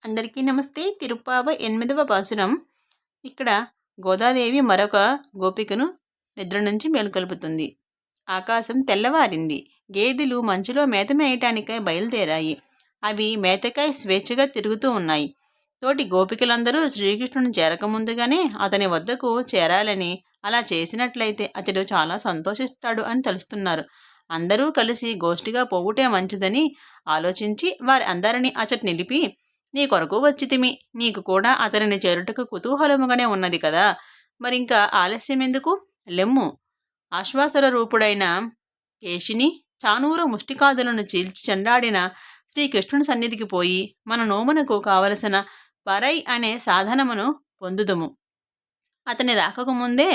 అందరికీ నమస్తే. తిరుప్పావ 8వ పాసురం. ఇక్కడ గోదాదేవి మరొక గోపికను నిద్ర నుంచి మేలుకొల్పుతుంది. ఆకాశం తెల్లవారింది. గేదెలు మంచులో మేత మేయటానికై బయలుదేరాయి. అవి మేతకై స్వేచ్ఛగా తిరుగుతూ ఉన్నాయి. తోటి గోపికలందరూ శ్రీకృష్ణుని చేరకముందుగానే అతని వద్దకు చేరాలని, అలా చేసినట్లయితే అతడు చాలా సంతోషిస్తాడు అని తలుస్తున్నారు. అందరూ కలిసి గోష్ఠిగా పోవుటే మంచిదని ఆలోచించి వారి అందరినీ అచట నిలిపి, నీ కొరకు వచ్చితిమి, నీకు కూడా అతనిని చేరుటకు కుతూహలముగానే ఉన్నది కదా, మరింకా ఆలస్యం ఎందుకు? లెమ్ము. ఆశ్వాసర రూపుడైన కేశిని చానూర ముష్టికాదులను చీల్చి చెండాడిన శ్రీకృష్ణుని సన్నిధికి పోయి మన నోమునకు కావలసిన పరై అనే సాధనమును పొందుదుము. అతని రాకకు ముందే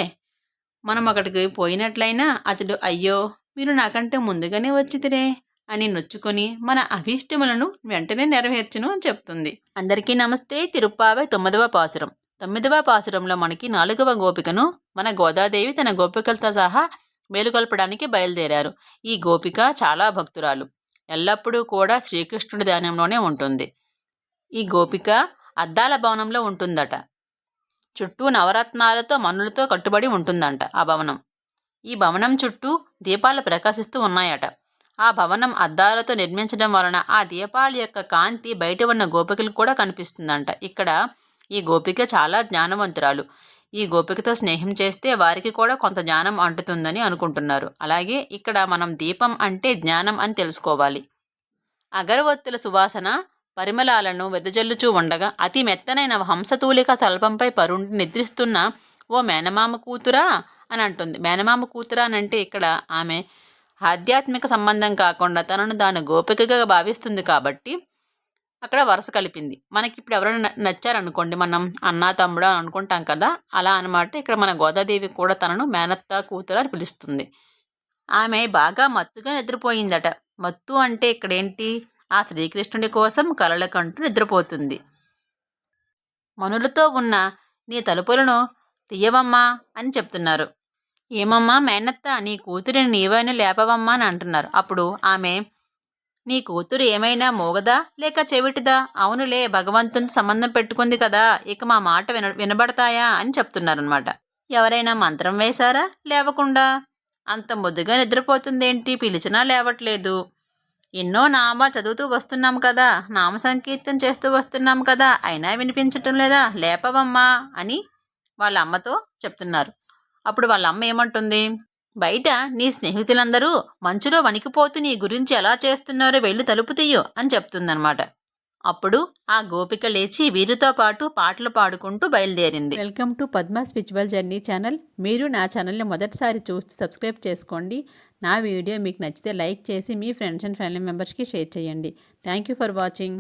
మనం అక్కడికి పోయినట్లయినా అతడు, అయ్యో మీరు నాకంటే ముందుగానే వచ్చితిరే అని నొచ్చుకొని మన అభీష్టములను వెంటనే నెరవేర్చును అని చెప్తుంది. అందరికీ నమస్తే. తిరుప్పావ 9వ పాసురం. 9వ పాసురంలో మనకి 4వ గోపికను మన గోదాదేవి తన గోపికలతో సహా మేలుకొల్పడానికి బయలుదేరారు. ఈ గోపిక చాలా భక్తురాలు, ఎల్లప్పుడూ కూడా శ్రీకృష్ణుడి ధ్యానంలోనే ఉంటుంది. ఈ గోపిక అద్దాల భవనంలో ఉంటుందట. చుట్టూ నవరత్నాలతో మన్నులతో కట్టుబడి ఉంటుందంట ఆ భవనం. ఈ భవనం చుట్టూ దీపాలు ప్రకాశిస్తూ ఉన్నాయట. ఆ భవనం అద్దాలతో నిర్మించడం వలన ఆ దీపాల యొక్క కాంతి బయట ఉన్న గోపికలకు కూడా కనిపిస్తుందంట. ఇక్కడ ఈ గోపిక చాలా జ్ఞానవంతురాలు. ఈ గోపికతో స్నేహం చేస్తే వారికి కూడా కొంత జ్ఞానం అంటుతుందని అనుకుంటున్నారు. అలాగే ఇక్కడ మనం దీపం అంటే జ్ఞానం అని తెలుసుకోవాలి. అగరవత్తుల సువాసన పరిమళాలను వెదజల్లుచూ ఉండగా అతి మెత్తనైన హంసతూలిక తల్పంపై పరుండి నిద్రిస్తున్న ఓ మేనమామ కూతురా అని అంటుంది. మేనమామ కూతురా అని అంటే ఇక్కడ ఆమె ఆధ్యాత్మిక సంబంధం కాకుండా తనను తాను గోపికగా భావిస్తుంది కాబట్టి అక్కడ వరుస కలిపింది. మనకి ఇప్పుడు ఎవరైనా నచ్చారనుకోండి, మనం అన్నా తమ్ముడా అనుకుంటాం కదా, అలా అనమాట. ఇక్కడ మన గోదాదేవి కూడా తనను మేనత్త కూతురు అని పిలుస్తుంది. ఆమె బాగా మత్తుగా నిద్రపోయిందట. మత్తు అంటే ఇక్కడేంటి? ఆ శ్రీకృష్ణుడి కోసం కలలకంటూ నిద్రపోతుంది. మనులతో ఉన్న నీ తలుపులను తీయవమ్మా అని చెప్తున్నారు. ఏమమ్మా మేనత్త, నీ కూతురిని నీవైనా లేపవమ్మా అని అంటున్నారు. అప్పుడు ఆమె, నీ కూతురు ఏమైనా మోగదా లేక చెవిటిదా? అవునులే, భగవంతుని సంబంధం పెట్టుకుంది కదా, ఇక మా మాట వినబడతాయా అని చెప్తున్నారనమాట. ఎవరైనా మంత్రం వేశారా లేవకుండా? అంత ముద్దుగా నిద్రపోతుందేంటి? పిలిచినా లేవట్లేదు. ఎన్నో నామాలు చదువుతూ వస్తున్నాం కదా, నామ సంకీర్తన చేస్తూ వస్తున్నాం కదా, అయినా వినిపించటం లేదా? లేపవమ్మా అని వాళ్ళ అమ్మతో చెప్తున్నారు. అప్పుడు వాళ్ళ అమ్మ ఏమంటుంది? బయట నీ స్నేహితులందరూ మంచులో వణికిపోతూ నీ గురించి ఎలా చేస్తున్నారో వెళ్ళి తలుపు తీయు అని చెప్తుందనమాట. అప్పుడు ఆ గోపిక లేచి వీరితో పాటు పాటలు పాడుకుంటూ బయలుదేరింది. Welcome to Padma spiritual journey channel. మీరు నా ఛానల్ని మొదటిసారి చూసి సబ్స్క్రైబ్ చేసుకోండి. నా వీడియో మీకు నచ్చితే లైక్ చేసి మీ ఫ్రెండ్స్ అండ్ ఫ్యామిలీ మెంబర్స్కి షేర్ చేయండి. Thank you for watching.